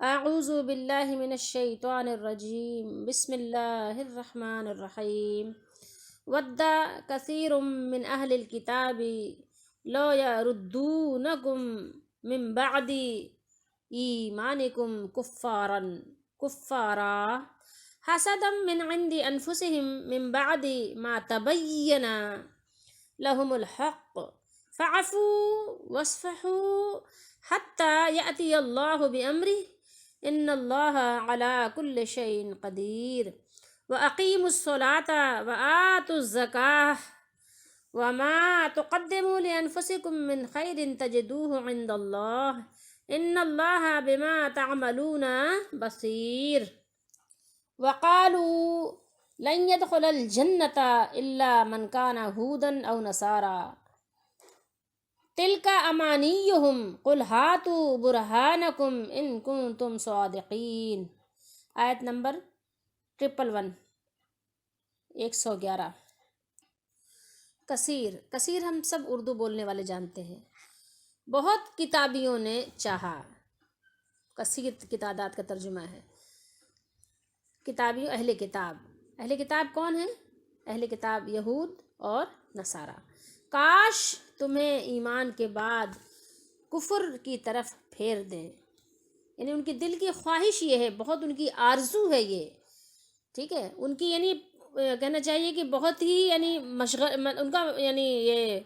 اعوذ باللہ من الشیطان الرجیم، بسم اللہ الرحمن الرحیم۔ ود کثیر من اہل الکتاب لو یردونکم من بعد ایمانکم کفارا حسدا من عند انفسهم من بعد ما تبین لهم الحق فاعفوا واصفحوا حتى یأتی اللہ بامرہ ان اللہ علی کل شیء قدیر واقیموا الصلاة وآتوا الزکاة وما تقدموا لانفسکم من خیر تجدوه عند اللہ ان اللہ بما تعملون بصیر۔ وقالوا لن يدخل الجنة الا من كان هودا او نصارى تلك امانيهم قل هاتوا برهانكم ان كنتم صادقين۔ آیت نمبر 111۔ کثیر ہم سب اردو بولنے والے جانتے ہیں۔ بہت کتابیوں نے چاہا، کثیر کی تعداد کا ترجمہ ہے۔ کتابیوں، اہل کتاب کون ہیں؟ اہل کتاب یہود اور نصارہ۔ کاش تمہیں ایمان کے بعد کفر کی طرف پھیر دیں، یعنی ان کی دل کی خواہش یہ ہے، بہت ان کی آرزو ہے یہ، ٹھیک ہے، ان کی یعنی کہنا چاہیے کہ بہت ہی یعنی ان کا یعنی یہ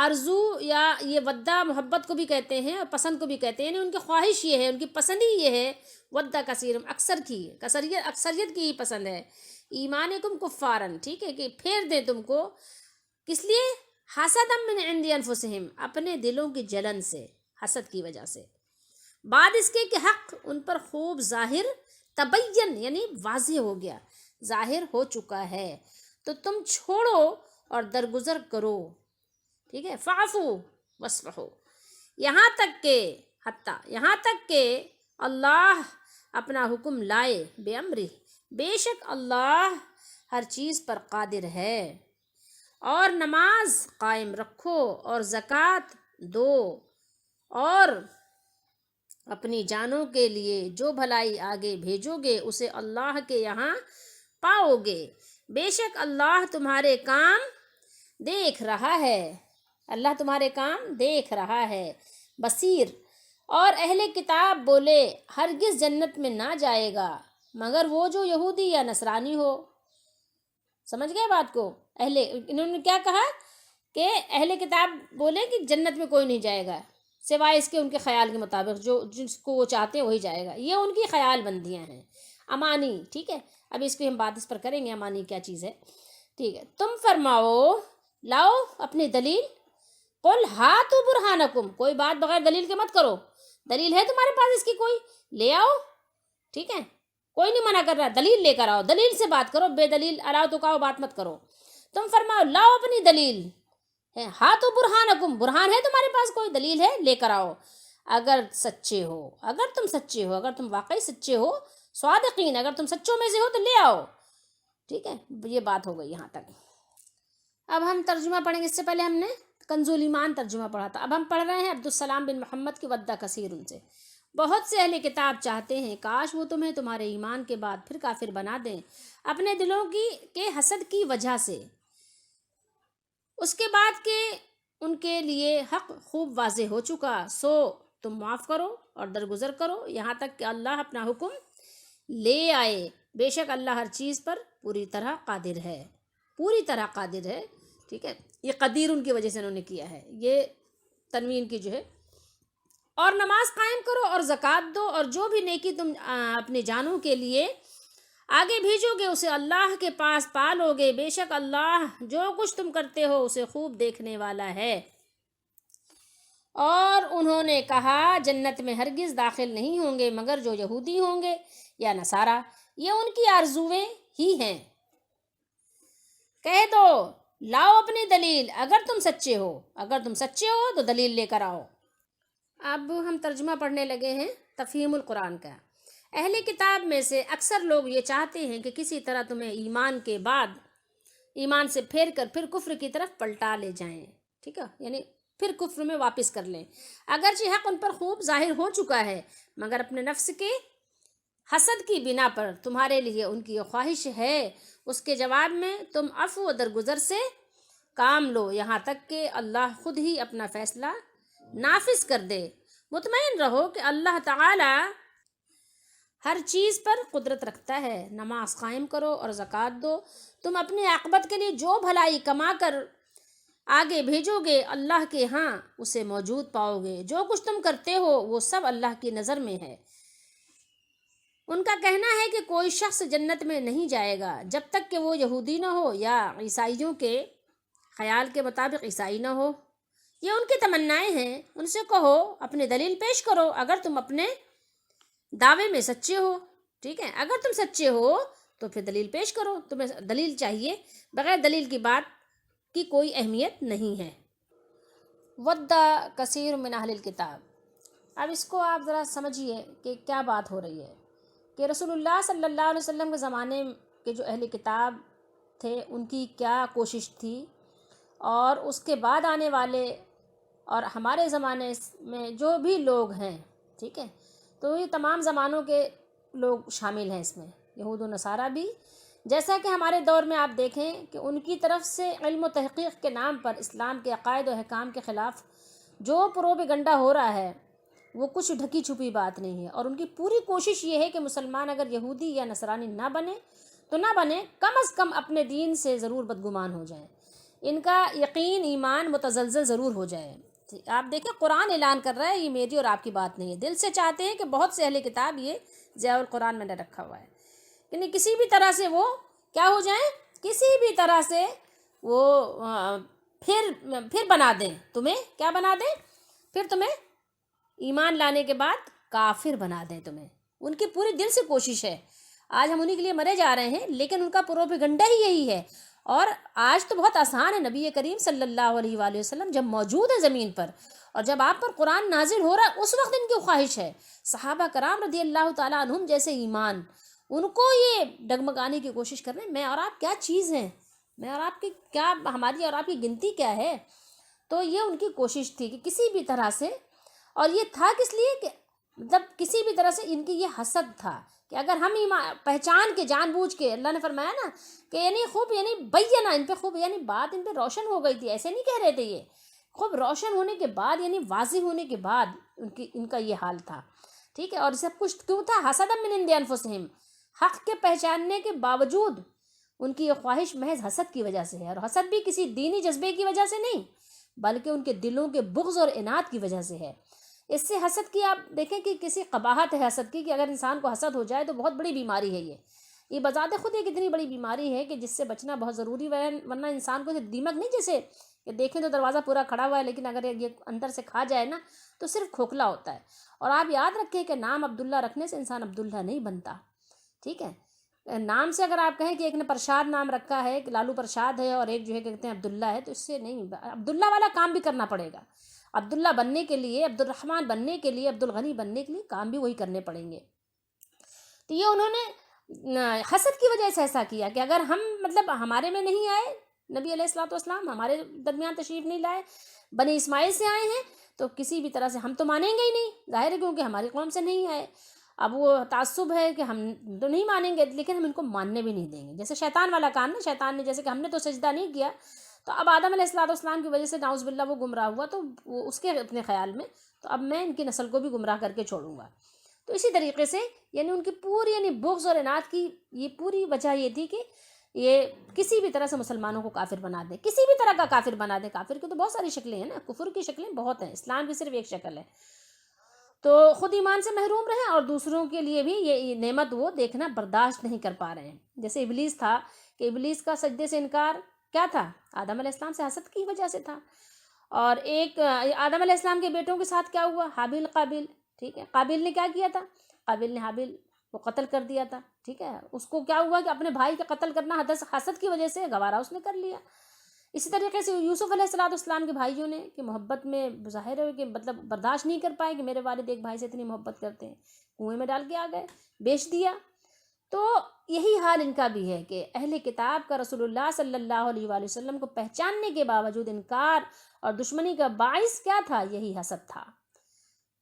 آرزو یا یہ ودہ محبت کو بھی کہتے ہیں اور پسند کو بھی کہتے ہیں، یعنی ان کی خواہش یہ ہے، ان کی پسند ہی یہ ہے، ودہ کثیر اکثریت کی ہی پسند ہے، ایمانکم کفارن، ٹھیک ہے، کہ پھیر دیں تم کو، کس لیے؟ حسدا من عند انفسہم، اپنے دلوں کی جلن سے، حسد کی وجہ سے، بعد اس کے کہ حق ان پر خوب ظاہر، تبین یعنی واضح ہو گیا، ظاہر ہو چکا ہے، تو تم چھوڑو اور درگزر کرو، ٹھیک ہے، فاعفو واصفحوا، یہاں تک کہ اللہ اپنا حکم لائے، بے امرہ، بے شک اللہ ہر چیز پر قادر ہے، اور نماز قائم رکھو اور زکوٰۃ دو، اور اپنی جانوں کے لیے جو بھلائی آگے بھیجو گے اسے اللہ کے یہاں پاؤ گے، بے شک اللہ تمہارے کام دیکھ رہا ہے، بصیر۔ اور اہل کتاب بولے ہرگز جنت میں نہ جائے گا مگر وہ جو یہودی یا نصرانی ہو۔ سمجھ گئے بات کو؟ انہوں نے کیا کہا کہ اہل کتاب بولے کہ جنت میں کوئی نہیں جائے گا سوائے اس کے ان کے خیال کے مطابق، جو جس کو وہ چاہتے ہیں وہی جائے گا، یہ ان کی خیال بندیاں ہیں، امانی، ٹھیک ہے، اب اس کو ہم بات اس پر کریں گے، امانی کیا چیز ہے، ٹھیک ہے۔ تم فرماؤ، لاؤ اپنی دلیل، قل ہاتوا برہانکم، کوئی بات بغیر دلیل کے مت کرو، دلیل ہے تمہارے پاس اس کی کوئی، لے آؤ، ٹھیک ہے، کوئی نہیں منع کر رہا، دلیل لے کر آؤ، دلیل سے بات کرو، بے دلیل الاؤ تو کہو بات مت کرو۔ تم فرماؤ لاؤ اپنی دلیل، ہاتوا برہانکم، برہان ہے تمہارے پاس کوئی، دلیل ہے، لے کر آؤ، اگر تم سچے ہو، اگر تم واقعی سچے ہو، صادقین، اگر تم سچوں میں سے ہو تو لے آؤ، ٹھیک ہے، یہ بات ہو گئی یہاں تک۔ اب ہم ترجمہ پڑھیں گے، اس سے پہلے ہم نے کنز الایمان ترجمہ پڑھا تھا، اب ہم پڑھ رہے ہیں عبدالسلام بن محمد کی ودہ کثیر سے۔ بہت سے اہل کتاب چاہتے ہیں کاش وہ تمہیں تمہارے ایمان کے بعد پھر کافر بنا دیں اپنے دلوں کے حسد کی وجہ سے، اس کے بعد کہ ان کے لیے حق خوب واضح ہو چکا، سو تم معاف کرو اور درگزر کرو یہاں تک کہ اللہ اپنا حکم لے آئے، بے شک اللہ ہر چیز پر پوری طرح قادر ہے، ٹھیک ہے، یہ قدیر ان کی وجہ سے انہوں نے کیا ہے، یہ تنوین کی جو ہے۔ اور نماز قائم کرو اور زکوٰۃ دو، اور جو بھی نیکی تم اپنی جانوں کے لیے آگے بھیجو گے اسے اللہ کے پاس پالو گے، بے شک اللہ جو کچھ تم کرتے ہو اسے خوب دیکھنے والا ہے۔ اور انہوں نے کہا جنت میں ہرگز داخل نہیں ہوں گے مگر جو یہودی ہوں گے یا نصارہ، یہ ان کی آرزویں ہی ہیں۔ کہہ دو لاؤ اپنی دلیل، اگر تم سچے ہو تو دلیل لے کر آؤ۔ اب ہم ترجمہ پڑھنے لگے ہیں تفہیم القرآن کا۔ اہل کتاب میں سے اکثر لوگ یہ چاہتے ہیں کہ کسی طرح تمہیں ایمان سے پھیر کر پھر کفر کی طرف پلٹا لے جائیں، ٹھیک ہے، یعنی پھر کفر میں واپس کر لیں۔ اگرچہ حق ان پر خوب ظاہر ہو چکا ہے، مگر اپنے نفس کے حسد کی بنا پر تمہارے لیے ان کی یہ خواہش ہے، اس کے جواب میں تم عفو و درگزر سے کام لو یہاں تک کہ اللہ خود ہی اپنا فیصلہ نافذ کر دے۔ مطمئن رہو کہ اللہ تعالی ہر چیز پر قدرت رکھتا ہے۔ نماز قائم کرو اور زکوٰۃ دو، تم اپنی عاقبت کے لیے جو بھلائی کما کر آگے بھیجو گے اللہ کے ہاں اسے موجود پاؤ گے۔ جو کچھ تم کرتے ہو وہ سب اللہ کی نظر میں ہے۔ ان کا کہنا ہے کہ کوئی شخص جنت میں نہیں جائے گا جب تک کہ وہ یہودی نہ ہو یا عیسائیوں کے خیال کے مطابق عیسائی نہ ہو۔ یہ ان کی تمنائیں ہیں۔ ان سے کہو اپنی دلیل پیش کرو اگر تم اپنے دعوے میں سچے ہو۔ ٹھیک ہے، اگر تم سچے ہو تو پھر دلیل پیش کرو، تمہیں دلیل چاہیے، بغیر دلیل کی بات کی کوئی اہمیت نہیں ہے۔ ود کثیر من اہل الکتاب، اب اس کو آپ ذرا سمجھیے کہ کیا بات ہو رہی ہے کہ رسول اللہ صلی اللہ علیہ وسلم کے زمانے کے جو اہل کتاب تھے ان کی کیا کوشش تھی، اور اس کے بعد آنے والے اور ہمارے زمانے میں جو بھی لوگ ہیں، ٹھیک ہے، تو یہ تمام زمانوں کے لوگ شامل ہیں اس میں، یہود و نصارہ بھی۔ جیسا کہ ہمارے دور میں آپ دیکھیں کہ ان کی طرف سے علم و تحقیق کے نام پر اسلام کے عقائد و احکام کے خلاف جو پروپیگنڈا ہو رہا ہے وہ کچھ ڈھکی چھپی بات نہیں ہے، اور ان کی پوری کوشش یہ ہے کہ مسلمان اگر یہودی یا نصرانی نہ بنے تو نہ بنے، کم از کم اپنے دین سے ضرور بدگمان ہو جائیں، ان کا یقین ایمان متزلزل ضرور ہو جائے۔ آپ دیکھیں قرآن اعلان کر رہا ہے، یہ میری اور آپ کی بات نہیں ہے، دل سے چاہتے ہیں کہ بہت سے اہل کتاب یہ ضیاء القرآن میں نے رکھا ہوا ہے، یعنی کسی بھی طرح سے وہ کیا ہو جائیں، کسی بھی طرح سے وہ پھر بنا دیں، تمہیں کیا بنا دیں، پھر تمہیں ایمان لانے کے بعد کافر بنا دیں تمہیں۔ ان کی پوری دل سے کوشش ہے، آج ہم انہی کے لیے مرے جا رہے ہیں، لیکن ان کا پروپیگنڈا ہی یہی ہے۔ اور آج تو بہت آسان ہے، نبی کریم صلی اللہ علیہ وآلہ وسلم جب موجود ہے زمین پر اور جب آپ پر قرآن نازل ہو رہا ہے، اس وقت ان کی خواہش ہے صحابہ کرام رضی اللہ تعالیٰ عنہم جیسے ایمان، ان کو یہ ڈگمگانے کی کوشش کر رہے ہیں، میں اور آپ کیا چیز ہیں، میں اور آپ کی کیا، ہماری اور آپ کی گنتی کیا ہے۔ تو یہ ان کی کوشش تھی کہ کسی بھی طرح سے، اور یہ تھا کس لیے کہ مطلب کسی بھی طرح سے ان کی یہ حسد تھا کہ اگر ہم پہچان کے جان بوجھ کے، اللہ نے فرمایا نا کہ یعنی خوب یعنی بینا ان پہ خوب، یعنی بات ان پہ روشن ہو گئی تھی، ایسے نہیں کہہ رہے تھے، یہ خوب روشن ہونے کے بعد یعنی واضح ہونے کے بعد ان کا یہ حال تھا، ٹھیک ہے۔ اور سب کچھ کیوں تھا؟ حسد من عند انفسہم، حق کے پہچاننے کے باوجود ان کی یہ خواہش محض حسد کی وجہ سے ہے، اور حسد بھی کسی دینی جذبے کی وجہ سے نہیں بلکہ ان کے دلوں کے بغض اور اناد کی وجہ سے ہے۔ اس سے حسد کی آپ دیکھیں کہ کسی قباحت ہے حسد کی، کہ اگر انسان کو حسد ہو جائے تو بہت بڑی بیماری ہے یہ بذات خود ایک اتنی بڑی بیماری ہے کہ جس سے بچنا بہت ضروری ہے، ورنہ انسان کو دیمک نہیں، جیسے کہ دیکھیں تو دروازہ پورا کھڑا ہوا ہے لیکن اگر یہ اندر سے کھا جائے نا تو صرف کھوکھلا ہوتا ہے۔ اور آپ یاد رکھیں کہ نام عبداللہ رکھنے سے انسان عبداللہ نہیں بنتا، ٹھیک ہے۔ نام سے اگر آپ کہیں کہ ایک نے پرشاد نام رکھا ہے کہ لالو پرشاد ہے اور ایک جو ہے کہتے ہیں عبداللہ ہے، تو اس سے نہیں، عبداللہ والا کام بھی کرنا پڑے گا، عبداللہ بننے کے لیے، عبد الرحمن بننے کے لیے، عبد الغنی بننے کے لیے کام بھی وہی کرنے پڑیں گے۔ تو یہ انہوں نے حسد کی وجہ سے ایسا کیا کہ اگر ہم مطلب ہمارے میں نہیں آئے، نبی علیہ الصلوۃ والسلام ہمارے درمیان تشریف نہیں لائے، بنی اسماعیل سے آئے ہیں، تو کسی بھی طرح سے ہم تو مانیں گے ہی نہیں، ظاہر ہے کیونکہ ہماری قوم سے نہیں آئے۔ اب وہ تعصب ہے کہ ہم تو نہیں مانیں گے لیکن ہم ان کو ماننے بھی نہیں دیں گے، جیسے شیطان والا کام نا، شیطان نے جیسے کہ ہم نے تو سجدہ نہیں کیا، تو اب آدم علیہ الصلوۃ والسلام کی وجہ سے نعوذ باللہ وہ گمراہ ہوا، تو وہ اس کے اپنے خیال میں تو اب میں ان کی نسل کو بھی گمراہ کر کے چھوڑوں گا۔ تو اسی طریقے سے یعنی ان کی پوری یعنی بغض اور اناد کی یہ پوری وجہ یہ تھی کہ یہ کسی بھی طرح سے مسلمانوں کو کافر بنا دے، کسی بھی طرح کا کافر بنا دے۔ کافر کی تو بہت ساری شکلیں ہیں نا، کفر کی شکلیں بہت ہیں، اسلام کی صرف ایک شکل ہے۔ تو خود ایمان سے محروم رہیں اور دوسروں کے لیے بھی یہ نعمت وہ دیکھنا برداشت نہیں کر پا رہے ہیں۔ جیسے ابلیس تھا کہ ابلیس کا سجدے سے انکار کیا تھا؟ آدم علیہ السلام سے حسد کی وجہ سے تھا۔ اور ایک آدم علیہ السلام کے بیٹوں کے ساتھ کیا ہوا؟ حابیل قابیل، ٹھیک ہے۔ قابیل نے کیا کیا تھا؟ قابیل نے حابیل کو قتل کر دیا تھا، ٹھیک ہے۔ اس کو کیا ہوا کہ اپنے بھائی کا قتل کرنا حسد کی وجہ سے گوارا اس نے کر لیا۔ اسی طریقے سے یوسف علیہ السلام کے بھائیوں نے کہ محبت میں ظاہر ہے کہ مطلب برداشت نہیں کر پائے کہ میرے والد ایک بھائی سے اتنی محبت کرتے ہیں، کنویں میں ڈال کے آ گئے، بیچ دیا۔ تو یہی حال ان کا بھی ہے کہ اہل کتاب کا رسول اللہ صلی اللہ علیہ وآلہ وسلم کو پہچاننے کے باوجود انکار اور دشمنی کا باعث کیا تھا؟ یہی حسد تھا۔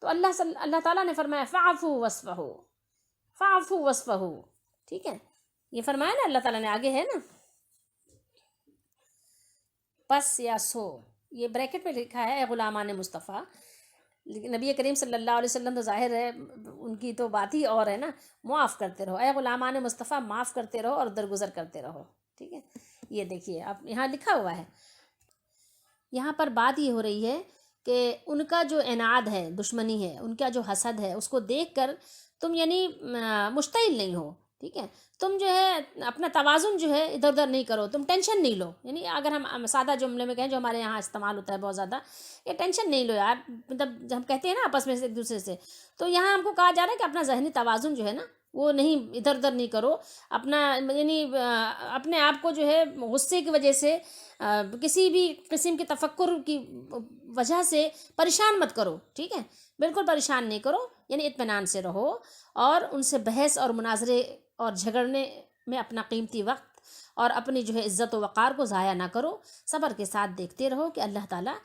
تو اللہ تعالیٰ نے فرمایا فاعفوا واصفحوا، فاعفوا واصفحوا، ٹھیک ہے، یہ فرمایا نا اللہ تعالیٰ نے، آگے ہے نا، پس یا سو، یہ بریکٹ میں لکھا ہے اے غلامان مصطفیٰ، لیکن نبی کریم صلی اللہ علیہ وسلم تو ظاہر ہے ان کی تو بات ہی اور ہے نا، معاف کرتے رہو، اے غلامان مصطفیٰ معاف کرتے رہو اور درگزر کرتے رہو، ٹھیک ہے۔ یہ دیکھیے اب یہاں لکھا ہوا ہے، یہاں پر بات یہ ہو رہی ہے کہ ان کا جو عناد ہے، دشمنی ہے، ان کا جو حسد ہے، اس کو دیکھ کر تم یعنی مشتعل نہیں ہو، ٹھیک ہے، تم جو ہے اپنا توازن جو ہے ادھر ادھر نہیں کرو، تم ٹینشن نہیں لو، یعنی اگر ہم سادہ جملے میں کہیں جو ہمارے یہاں استعمال ہوتا ہے بہت زیادہ، یہ ٹینشن نہیں لو یار، مطلب ہم کہتے ہیں نا آپس میں ایک دوسرے سے، تو یہاں ہم کو کہا جا رہا ہے کہ اپنا ذہنی توازن جو ہے نا وہ نہیں، ادھر ادھر نہیں کرو، اپنا یعنی اپنے آپ کو جو ہے غصے کی وجہ سے کسی بھی قسم کے تفکر کی وجہ سے پریشان مت کرو، ٹھیک ہے، بالکل پریشان نہیں کرو، یعنی اطمینان سے رہو، اور ان سے بحث اور مناظرے اور جھگڑنے میں اپنا قیمتی وقت اور اپنی جو ہے عزت و وقار کو ضائع نہ کرو، صبر کے ساتھ دیکھتے رہو کہ اللہ تعالیٰ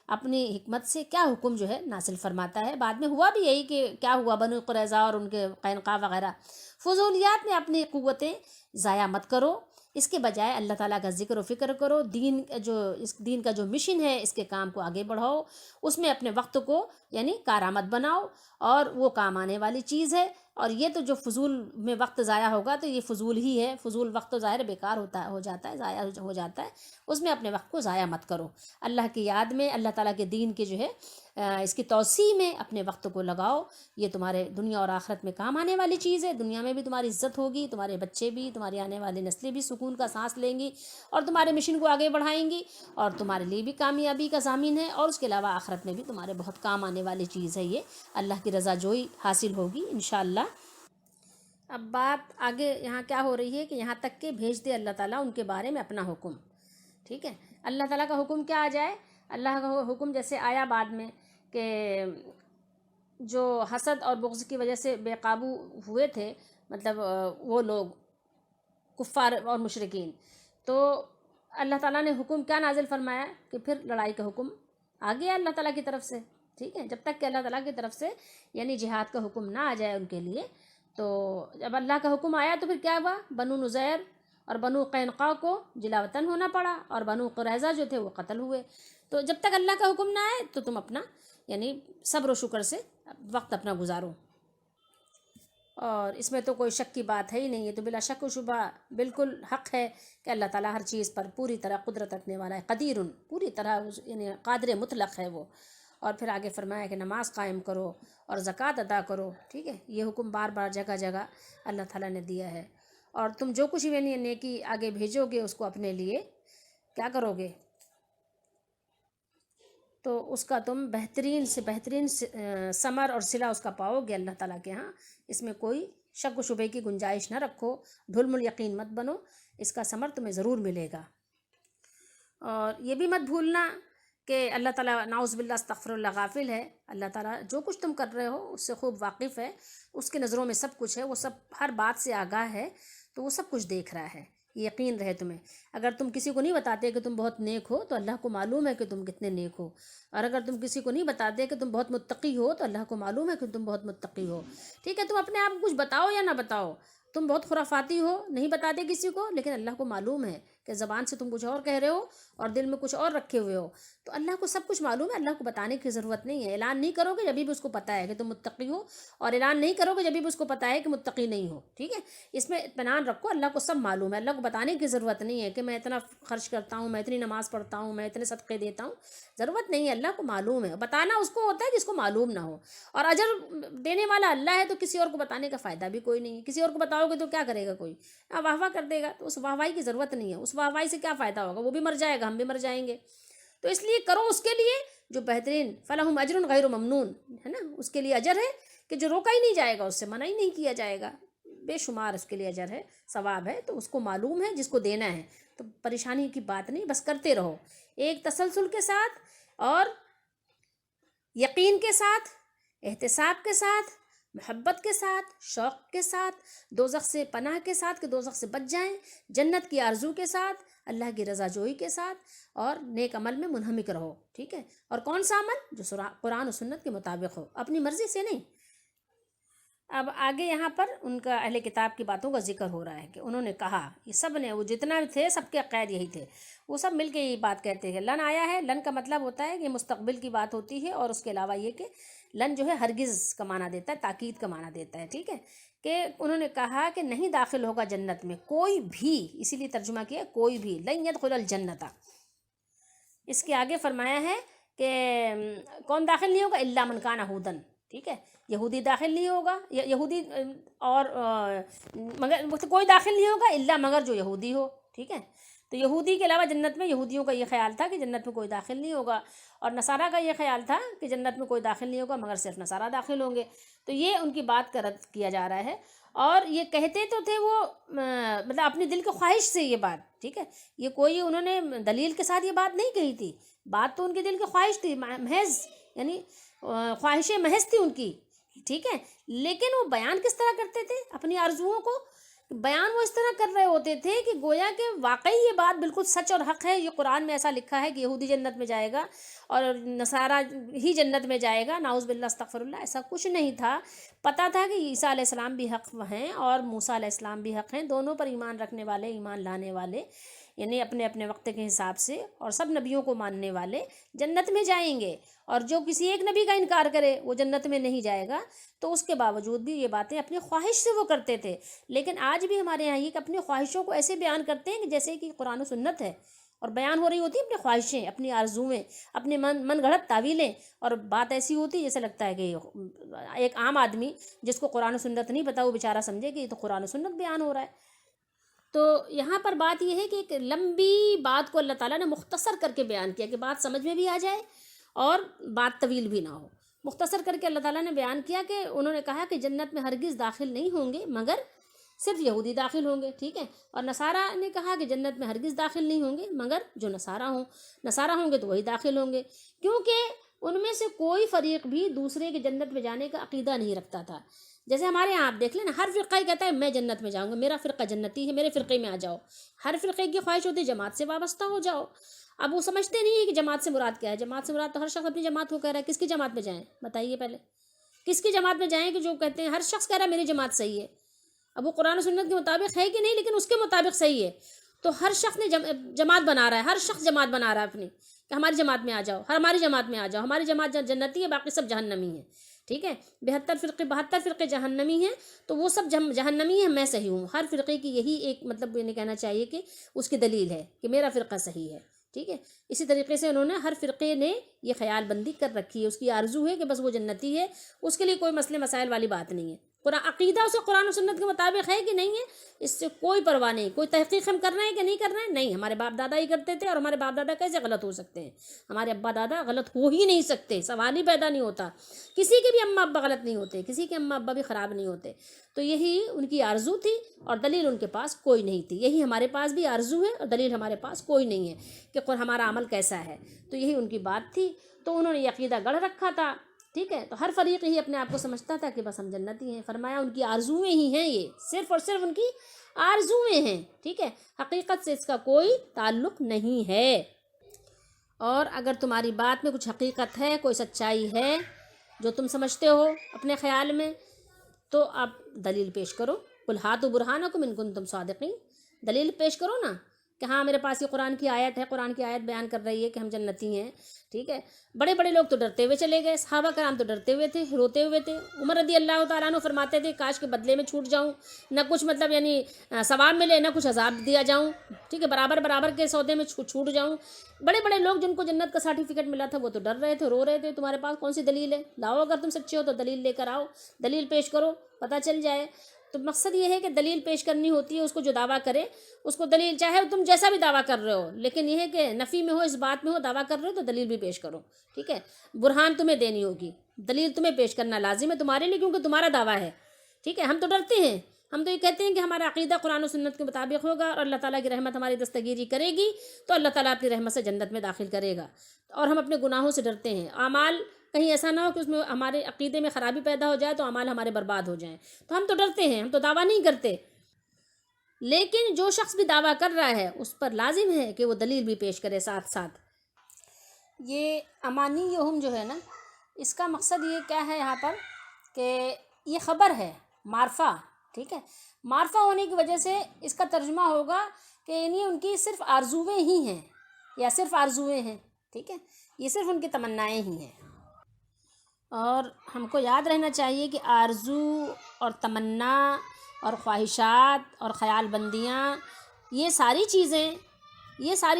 اپنی حکمت سے کیا حکم جو ہے نازل فرماتا ہے۔ بعد میں ہوا بھی یہی کہ کیا ہوا، بنو قریظہ اور ان کے قینقاع وغیرہ، فضولیات میں اپنی قوتیں ضائع مت کرو، اس کے بجائے اللہ تعالیٰ کا ذکر و فکر کرو، اس دین کا جو مشن ہے اس کے کام کو آگے بڑھاؤ، اس میں اپنے وقت کو یعنی کارآمد بناؤ، اور وہ کام آنے والی چیز ہے، اور یہ تو جو فضول میں وقت ضائع ہوگا تو یہ فضول ہی ہے، فضول وقت تو ظاہر بیکار ہو جاتا ہے، ضائع ہو جاتا ہے، اس میں اپنے وقت کو ضائع مت کرو، اللہ کی یاد میں، اللہ تعالیٰ کے دین کے جو ہے اس کی توسیع میں اپنے وقت کو لگاؤ، یہ تمہارے دنیا اور آخرت میں کام آنے والی چیز ہے، دنیا میں بھی تمہاری عزت ہوگی، تمہارے بچے بھی، تمہاری آنے والی نسلیں بھی سکون کا سانس لیں گی اور تمہارے مشن کو آگے بڑھائیں گی، اور تمہارے لیے بھی کامیابی کا ضامن ہے، اور اس کے علاوہ آخرت میں بھی تمہارے بہت کام آنے والی چیز ہے، یہ اللہ کی رضا جوئی حاصل ہوگی انشاءاللہ۔ اب بات آگے یہاں کیا ہو رہی ہے کہ یہاں تک کہ بھیج دے اللہ تعالیٰ ان کے بارے میں اپنا حکم، ٹھیک ہے، اللہ تعالیٰ کا حکم کیا آ جائے؟ اللہ کا حکم جیسے آیا بعد میں کہ جو حسد اور بغض کی وجہ سے بے قابو ہوئے تھے، مطلب وہ لوگ کفار اور مشرکین، تو اللہ تعالیٰ نے حکم کیا نازل فرمایا کہ پھر لڑائی کا حکم آ گیا اللہ تعالیٰ کی طرف سے، ٹھیک ہے، جب تک کہ اللہ تعالیٰ کی طرف سے یعنی جہاد کا حکم نہ آ جائے ان کے لیے، تو جب اللہ کا حکم آیا تو پھر کیا ہوا، بنو نذیر اور بنو قینقاع کو جلا وطن ہونا پڑا، اور بنو قریظہ جو تھے وہ قتل ہوئے۔ تو جب تک اللہ کا حکم نہ آئے تو تم اپنا یعنی صبر و شکر سے وقت اپنا گزارو، اور اس میں تو کوئی شک کی بات ہے ہی نہیں، ہے تو بلا شک و شبہ بالکل حق ہے کہ اللہ تعالیٰ ہر چیز پر پوری طرح قدرت رکھنے والا ہے، قدیر، پوری طرح یعنی قادر مطلق ہے وہ۔ اور پھر آگے فرمایا کہ نماز قائم کرو اور زکوٰۃ ادا کرو، ٹھیک ہے، یہ حکم بار بار جگہ جگہ اللہ تعالیٰ نے دیا ہے، اور تم جو کچھ بھی نیکی آگے بھیجو گے اس کو اپنے لیے کیا کرو گے، تو اس کا تم بہترین سے بہترین ثمر اور صلہ اس کا پاؤ گے اللہ تعالیٰ کے ہاں، اس میں کوئی شک و شبے کی گنجائش نہ رکھو، ڈھلم الیقین مت بنو، اس کا ثمر تمہیں ضرور ملے گا۔ اور یہ بھی مت بھولنا کہ اللہ تعالیٰ نعوذ باللہ استغفر اللہ غافل ہے، اللہ تعالیٰ جو کچھ تم کر رہے ہو اس سے خوب واقف ہے، اس کے نظروں میں سب کچھ ہے، وہ سب ہر بات سے آگاہ ہے، تو وہ سب کچھ دیکھ رہا ہے، یہ یقین رہے تمہیں۔ اگر تم کسی کو نہیں بتاتے کہ تم بہت نیک ہو تو اللہ کو معلوم ہے کہ تم کتنے نیک ہو، اور اگر تم کسی کو نہیں بتاتے کہ تم بہت متقی ہو تو اللہ کو معلوم ہے کہ تم بہت متقی ہو، ٹھیک ہے، تم اپنے آپ کو کچھ بتاؤ یا نہ بتاؤ، تم بہت خرافاتی ہو، نہیں بتاتے کسی کو، لیکن اللہ کو معلوم ہے کہ زبان سے تم کچھ اور کہہ رہے ہو اور دل میں کچھ اور رکھے ہوئے ہو، تو اللہ کو سب کچھ معلوم ہے، اللہ کو بتانے کی ضرورت نہیں ہے، اعلان نہیں کرو گے جبھی بھی اس کو پتہ ہے کہ تم متقی ہو، اور اعلان نہیں کرو گے جبھی بھی اس کو پتہ ہے کہ متقی نہیں ہو، ٹھیک ہے، اس میں اطمینان رکھو، اللہ کو سب معلوم ہے، اللہ کو بتانے کی ضرورت نہیں ہے کہ میں اتنا خرچ کرتا ہوں، میں اتنی نماز پڑھتا ہوں، میں اتنے صدقے دیتا ہوں، ضرورت نہیں ہے، اللہ کو معلوم ہے، بتانا اس کو ہوتا ہے جس کو معلوم نہ ہو، اور اجر دینے والا اللہ ہے، تو کسی اور کو بتانے کا فائدہ بھی کوئی نہیں ہے، کسی اور کو بتاؤ گے تو کیا کرے گا، کوئی واہ واہ کر دے گا، تو اس واہ واہی کی ضرورت نہیں ہے، اس واہ واہی سے کیا فائدہ ہوگا، وہ بھی مر جائے گا، ہم بھی مر جائیں گے، تو اس لیے کرو اس کے لیے جو بہترین، فلہم اجر غیر ممنون، ہے نا، اس کے لیے اجر ہے کہ جو روکا ہی نہیں جائے گا، اس سے منع ہی نہیں کیا جائے گا، بے شمار اس کے لیے اجر ہے، ثواب ہے، تو اس کو معلوم ہے جس کو دینا ہے، تو پریشانی کی بات نہیں، بس کرتے رہو ایک تسلسل کے ساتھ اور یقین کے ساتھ، احتساب کے ساتھ، محبت کے ساتھ، شوق کے ساتھ، دوزخ سے پناہ کے ساتھ کہ دوزخ سے بچ جائیں، جنت کی آرزو کے ساتھ، اللہ کی رضا جوئی کے ساتھ، اور نیک عمل میں منہمک رہو، ٹھیک ہے. اور کون سا عمل؟ جو قرآن و سنت کے مطابق ہو، اپنی مرضی سے نہیں. اب آگے یہاں پر ان کا اہل کتاب کی باتوں کا ذکر ہو رہا ہے کہ انہوں نے کہا، یہ سب نے، وہ جتنا تھے سب کے عقائد یہی تھے، وہ سب مل کے یہی بات کہتے ہیں. لن آیا ہے، لن کا مطلب ہوتا ہے کہ مستقبل کی بات ہوتی ہے، اور اس کے علاوہ یہ کہ لن جو ہے ہرگز کا معنی دیتا ہے، تاکید کا معنی دیتا ہے، ٹھیک ہے. کہ انہوں نے کہا کہ نہیں داخل ہوگا جنت میں کوئی بھی، اسی لیے ترجمہ کیا کوئی بھی، لن يدخل الجنت. اس کے آگے فرمایا ہے کہ کون داخل نہیں ہوگا؟ الا من کان ہودن، ٹھیک ہے. یہودی داخل نہیں ہوگا، یہودی اور مگر کوئی داخل نہیں ہوگا الا مگر جو یہودی ہو، ٹھیک ہے. تو یہودی کے علاوہ جنت میں، یہودیوں کا یہ خیال تھا کہ جنت میں کوئی داخل نہیں ہوگا، اور نصارہ کا یہ خیال تھا کہ جنت میں کوئی داخل نہیں ہوگا مگر صرف نصارہ داخل ہوں گے. تو یہ ان کی بات کا رد کیا جا رہا ہے. اور یہ کہتے تو تھے وہ مطلب اپنے دل کی خواہش سے یہ بات، ٹھیک ہے. یہ کوئی انہوں نے دلیل کے ساتھ یہ بات نہیں کہی تھی، بات تو ان کے دل کی خواہش تھی محض، یعنی خواہش محض تھی ان کی، ٹھیک ہے. لیکن وہ بیان کس طرح کرتے تھے اپنی آرزوؤں کو؟ بیان وہ اس طرح کر رہے ہوتے تھے کہ گویا کہ واقعی یہ بات بالکل سچ اور حق ہے. یہ قرآن میں ایسا لکھا ہے کہ یہودی جنت میں جائے گا اور نصارہ ہی جنت میں جائے گا، نعوذ باللہ استغفر اللہ. ایسا کچھ نہیں تھا. پتہ تھا کہ عیسیٰ علیہ السلام بھی حق ہیں اور موسیٰ علیہ السلام بھی حق ہیں، دونوں پر ایمان رکھنے والے، ایمان لانے والے، یعنی اپنے اپنے وقت کے حساب سے، اور سب نبیوں کو ماننے والے جنت میں جائیں گے. اور جو کسی ایک نبی کا انکار کرے وہ جنت میں نہیں جائے گا. تو اس کے باوجود بھی یہ باتیں اپنی خواہش سے وہ کرتے تھے. لیکن آج بھی ہمارے یہاں یہ کہ اپنی خواہشوں کو ایسے بیان کرتے ہیں کہ جیسے کہ قرآن و سنت ہے، اور بیان ہو رہی ہوتی ہیں اپنی خواہشیں، اپنی آرزویں، اپنے من گھڑت تعویلیں، اور بات ایسی ہوتی ہے جیسے لگتا ہے کہ ایک عام آدمی جس کو قرآن و سنت نہیں پتا وہ بیچارہ سمجھے کہ یہ تو قرآن و سنت بیان ہو رہا ہے. تو یہاں پر بات یہ ہے کہ ایک لمبی بات کو اللہ تعالیٰ نے مختصر کر کے بیان کیا کہ بات سمجھ میں بھی آ جائے اور بات طویل بھی نہ ہو. مختصر کر کے اللہ تعالیٰ نے بیان کیا کہ انہوں نے کہا کہ جنت میں ہرگز داخل نہیں ہوں گے مگر صرف یہودی داخل ہوں گے، ٹھیک ہے. اور نصارہ نے کہا کہ جنت میں ہرگز داخل نہیں ہوں گے مگر جو نصارہ ہوں گے تو وہی داخل ہوں گے، کیونکہ ان میں سے کوئی فریق بھی دوسرے کے جنت میں جانے کا عقیدہ نہیں رکھتا تھا. جیسے ہمارے یہاں آپ دیکھ لیں نا، ہر فرقہ ہی کہتا ہے میں جنت میں جاؤں گا، میرا فرقہ جنتی ہے، میرے فرقے میں آ جاؤ. ہر فرقے کی خواہش ہوتی ہے جماعت سے وابستہ ہو جاؤ. اب وہ سمجھتے نہیں ہے کہ جماعت سے مراد کیا ہے. جماعت سے مراد تو ہر شخص اپنی جماعت کو کہہ رہا ہے. کس کی جماعت میں جائیں بتائیے پہلے؟ کس کی جماعت میں جائیں کہ جو کہتے ہیں ہر شخص کہہ رہا ہے میری جماعت صحیح ہے. اب وہ قرآن و سنت کے مطابق ہے کہ نہیں، لیکن اس کے مطابق صحیح ہے. تو ہر شخص نے جماعت بنا رہا ہے، ہر شخص جماعت بنا رہا ہے اپنی کہ ہماری جماعت میں آ جاؤ، ہماری جماعت میں آ جاؤ، ہماری جماعت جنتی ہے باقی سب جہنمی ہیں، ٹھیک ہے. 72 فرقے جہنمی ہیں تو وہ سب جہنمی ہیں، میں صحیح ہوں. ہر فرقے کی یہی ایک مطلب یہ کہنا چاہیے کہ اس کی دلیل ہے کہ میرا فرقہ صحیح ہے، ٹھیک ہے. اسی طریقے سے انہوں نے ہر فرقے نے یہ خیال بندی کر رکھی ہے، اس کی آرزو ہے کہ بس وہ جنتی ہے، اس کے لیے کوئی مسئلے مسائل والی بات نہیں ہے. عقیدہ اسے قرآن و سنت کے مطابق ہے کہ نہیں ہے، اس سے کوئی پرواہ نہیں. کوئی تحقیق ہم کر رہے ہیں کہ نہیں کر رہے ہیں؟ نہیں. ہمارے باپ دادا ہی کرتے تھے، اور ہمارے باپ دادا کیسے غلط ہو سکتے ہیں؟ ہمارے ابا دادا غلط ہو ہی نہیں سکتے، سوال ہی پیدا نہیں ہوتا. کسی کے بھی اماں ابا غلط نہیں ہوتے، کسی کے اماں ابا بھی خراب نہیں ہوتے. تو یہی ان کی آرزو تھی اور دلیل ان کے پاس کوئی نہیں تھی. یہی ہمارے پاس بھی آرزو ہے اور دلیل ہمارے پاس کوئی نہیں ہے کہ ہمارا عمل کیسا ہے. تو یہی ان کی بات تھی. تو انہوں نے یہ عقیدہ گڑھ رکھا تھا، ٹھیک ہے. تو ہر فریق ہی اپنے آپ کو سمجھتا تھا کہ بس ہم جنتی ہیں. فرمایا ان کی آرزویں ہی ہیں، یہ صرف اور صرف ان کی آرزویں ہیں، ٹھیک ہے. حقیقت سے اس کا کوئی تعلق نہیں ہے. اور اگر تمہاری بات میں کچھ حقیقت ہے، کوئی سچائی ہے جو تم سمجھتے ہو اپنے خیال میں، تو آپ دلیل پیش کرو. قل ہاتوا برہانکم ان کنتم صادقین. دلیل پیش کرو نا کہ ہاں میرے پاس یہ قرآن کی آیت ہے، قرآن کی آیت بیان کر رہی ہے کہ ہم جنتی ہیں، ٹھیک ہے. بڑے بڑے لوگ تو ڈرتے ہوئے چلے گئے، صحابہ کرام تو ڈرتے ہوئے تھے، روتے ہوئے تھے. عمر رضی اللہ تعالیٰ عنہ فرماتے تھے کاش کے بدلے میں چھوٹ جاؤں، نہ کچھ مطلب یعنی ثواب ملے نہ کچھ عذاب دیا جاؤں، ٹھیک ہے، برابر کے سودے میں چھوٹ جاؤں. بڑے بڑے لوگ جن کو جنت کا سرٹیفکیٹ ملا تھا وہ تو ڈر رہے تھے، رو رہے تھے. تمہارے پاس کون سی دلیل ہے؟ لاؤ، اگر تم سچے ہو تو دلیل لے کر آؤ، دلیل پیش کرو، پتہ چل جائے. تو مقصد یہ ہے کہ دلیل پیش کرنی ہوتی ہے. اس کو جو دعویٰ کرے اس کو دلیل، چاہے تم جیسا بھی دعویٰ کر رہے ہو، لیکن یہ ہے کہ نفی میں ہو، اس بات میں ہو، دعویٰ کر رہے ہو تو دلیل بھی پیش کرو، ٹھیک ہے. برہان تمہیں دینی ہوگی، دلیل تمہیں پیش کرنا لازم ہے تمہارے لیے، کیونکہ تمہارا دعویٰ ہے، ٹھیک ہے. ہم تو ڈرتے ہیں، ہم تو یہ کہتے ہیں کہ ہمارا عقیدہ قرآن و سنت کے مطابق ہوگا اور اللہ تعالیٰ کی رحمت ہماری دستگیری کرے گی تو اللہ تعالیٰ اپنی رحمت سے جنت میں داخل کرے گا. اور ہم اپنے گناہوں سے ڈرتے ہیں. اعمال کہیں ایسا نہ ہو کہ اس میں ہمارے عقیدے میں خرابی پیدا ہو جائے تو اعمال ہمارے برباد ہو جائیں. تو ہم تو ڈرتے ہیں, ہم تو دعویٰ نہیں کرتے. لیکن جو شخص بھی دعویٰ کر رہا ہے اس پر لازم ہے کہ وہ دلیل بھی پیش کرے ساتھ ساتھ. یہ امانیہم جو ہے نا, اس کا مقصد یہ کیا ہے یہاں پر کہ یہ خبر ہے معرفہ, ٹھیک ہے. معرفہ ہونے کی وجہ سے اس کا ترجمہ ہوگا کہ یعنی ان کی صرف آرزویں ہی ہیں, یا صرف آرزویں ہیں, ٹھیک ہے, یہ صرف ان کی تمنائیں ہی ہیں. اور ہم کو یاد رہنا چاہیے کہ آرزو اور تمنا اور خواہشات اور خیال بندیاں, یہ ساری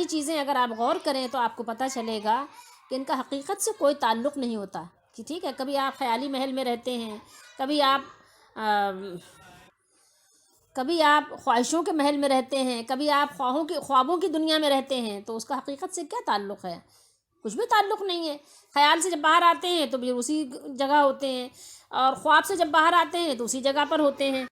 چیزیں اگر آپ غور کریں تو آپ کو پتہ چلے گا کہ ان کا حقیقت سے کوئی تعلق نہیں ہوتا. کہ ٹھیک ہے, کبھی آپ خیالی محل میں رہتے ہیں, کبھی آپ خواہشوں کے محل میں رہتے ہیں, کبھی آپ خوابوں کی دنیا میں رہتے ہیں, تو اس کا حقیقت سے کیا تعلق ہے؟ کچھ بھی تعلق نہیں ہے. خیال سے جب باہر آتے ہیں تو بھی اسی جگہ ہوتے ہیں, اور خواب سے جب باہر آتے ہیں تو اسی جگہ پر ہوتے ہیں.